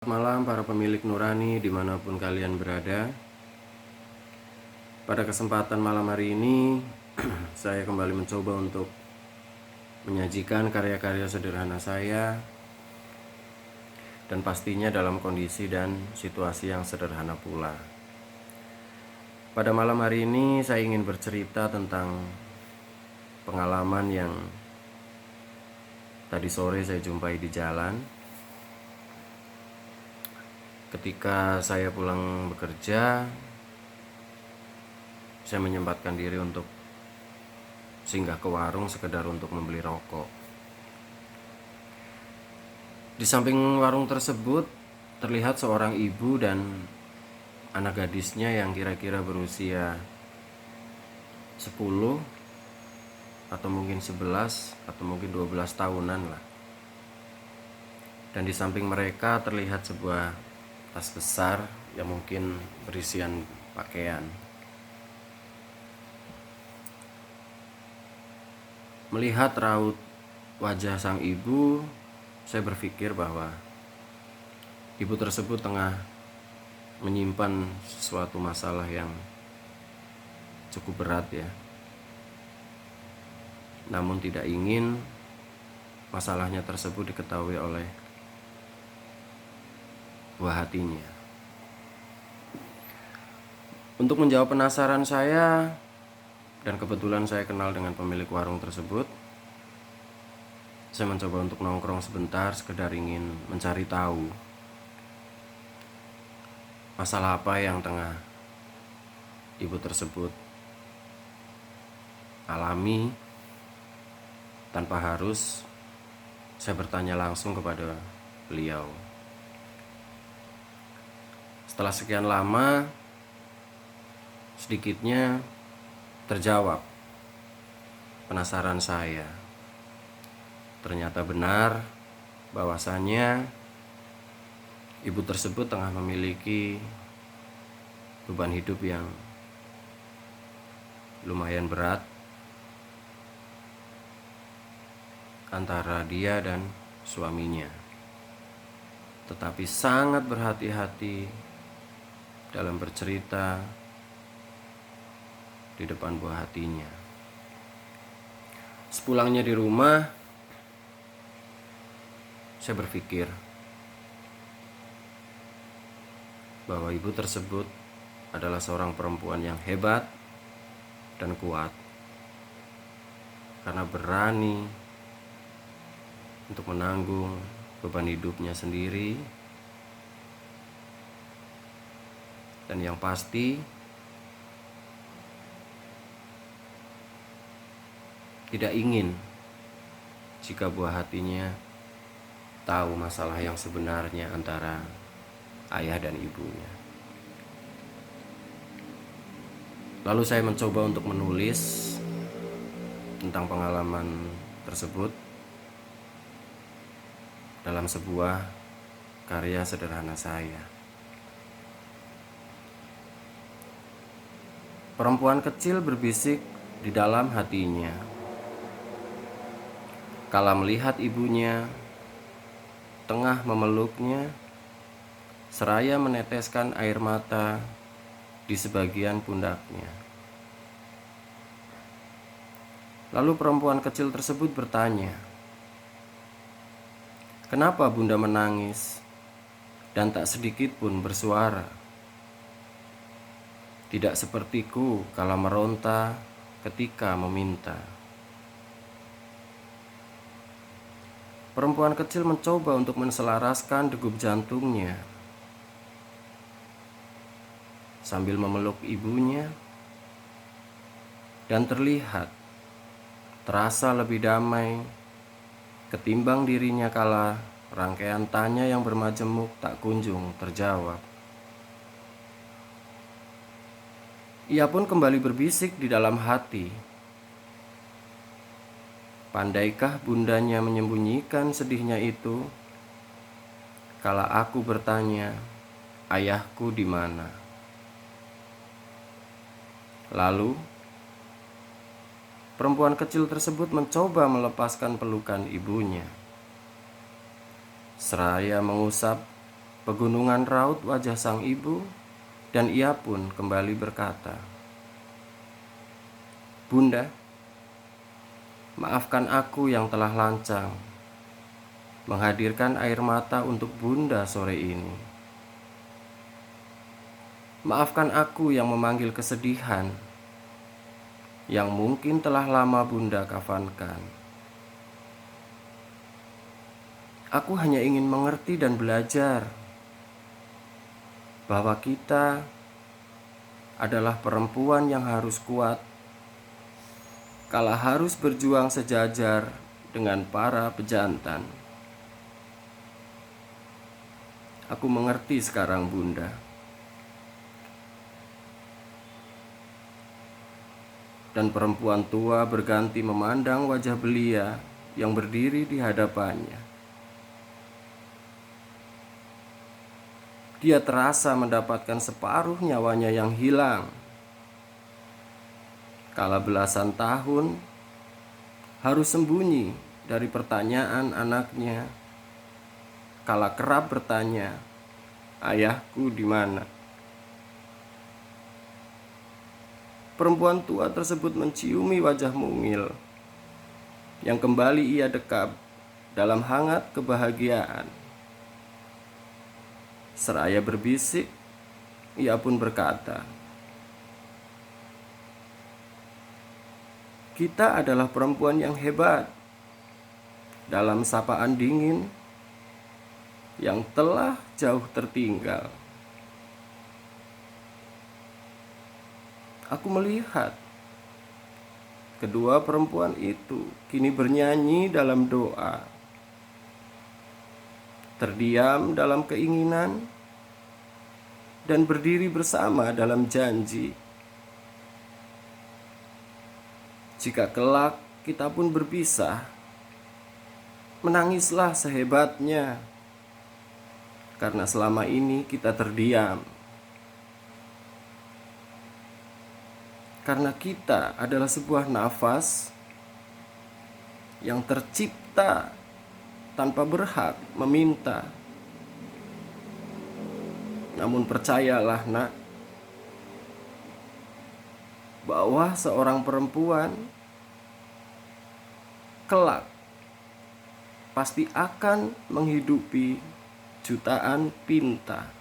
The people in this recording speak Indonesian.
Selamat malam para pemilik nurani dimanapun kalian berada. Pada kesempatan malam hari ini saya kembali mencoba untuk menyajikan karya-karya sederhana saya, dan pastinya dalam kondisi dan situasi yang sederhana pula. Pada malam hari ini saya ingin bercerita tentang pengalaman yang tadi sore saya jumpai di jalan. Ketika saya pulang bekerja, saya menyempatkan diri untuk singgah ke warung sekedar untuk membeli rokok. Di samping warung tersebut terlihat seorang ibu dan anak gadisnya yang kira-kira berusia 10 atau mungkin 11 atau mungkin 12 tahunan lah. Dan di samping mereka terlihat sebuah tas besar yang mungkin berisian pakaian. Melihat raut wajah sang ibu, saya berpikir bahwa ibu tersebut tengah menyimpan sesuatu masalah yang cukup berat ya. Namun tidak ingin masalahnya tersebut diketahui oleh buah hatinya. Untuk menjawab penasaran saya, dan kebetulan saya kenal dengan pemilik warung tersebut, saya mencoba untuk nongkrong sebentar sekedar ingin mencari tahu masalah apa yang tengah ibu tersebut alami, tanpa harus saya bertanya langsung kepada beliau. Setelah sekian lama, sedikitnya terjawab penasaran saya. Ternyata benar bahwasannya ibu tersebut tengah memiliki beban hidup yang lumayan berat antara dia dan suaminya. Tetapi sangat berhati-hati dalam bercerita di depan buah hatinya. Sepulangnya di rumah, saya berpikir bahwa ibu tersebut adalah seorang perempuan yang hebat dan kuat, karena berani untuk menanggung beban hidupnya sendiri. Dan yang pasti, tidak ingin jika buah hatinya tahu masalah yang sebenarnya antara ayah dan ibunya. Lalu saya mencoba untuk menulis tentang pengalaman tersebut dalam sebuah karya sederhana saya. Perempuan kecil berbisik di dalam hatinya kala melihat ibunya tengah memeluknya, seraya meneteskan air mata di sebagian pundaknya. Lalu perempuan kecil tersebut bertanya, "Kenapa Bunda menangis dan tak sedikit pun bersuara? Tidak sepertiku kala meronta ketika meminta." Perempuan kecil mencoba untuk menselaraskan degup jantungnya sambil memeluk ibunya, dan terasa lebih damai ketimbang dirinya kala rangkaian tanya yang bermajemuk tak kunjung terjawab. Ia pun kembali berbisik di dalam hati, "Pandaikah bundanya menyembunyikan sedihnya itu kala aku bertanya, ayahku di mana?" Lalu perempuan kecil tersebut mencoba melepaskan pelukan ibunya, seraya mengusap Pegunungan raut wajah sang ibu, dan ia pun kembali berkata, "Bunda, maafkan aku yang telah lancang menghadirkan air mata untuk Bunda sore ini. Maafkan aku yang memanggil kesedihan yang mungkin telah lama Bunda kafankan. Aku hanya ingin mengerti dan belajar bahwa kita adalah perempuan yang harus kuat kala harus berjuang sejajar dengan para pejantan. Aku mengerti sekarang, Bunda." Dan perempuan tua berganti memandang wajah belia yang berdiri di hadapannya. Dia terasa mendapatkan separuh nyawanya yang hilang. Kala belasan tahun harus sembunyi dari pertanyaan anaknya. Kala kerap bertanya, "Ayahku di mana?" Perempuan tua tersebut menciumi wajah mungil yang kembali ia dekap dalam hangat kebahagiaan. Seraya berbisik, ia pun berkata, "Kita adalah perempuan yang hebat." Dalam sapaan dingin yang telah jauh tertinggal, aku melihat kedua perempuan itu kini bernyanyi dalam doa, terdiam dalam keinginan, dan berdiri bersama dalam janji. Jika kelak kita pun berpisah, menangislah sehebatnya, karena selama ini kita terdiam. Karena kita adalah sebuah nafas yang tercipta tanpa berhak meminta. Namun percayalah, nak, bahwa seorang perempuan kelak pasti akan menghidupi jutaan pinta.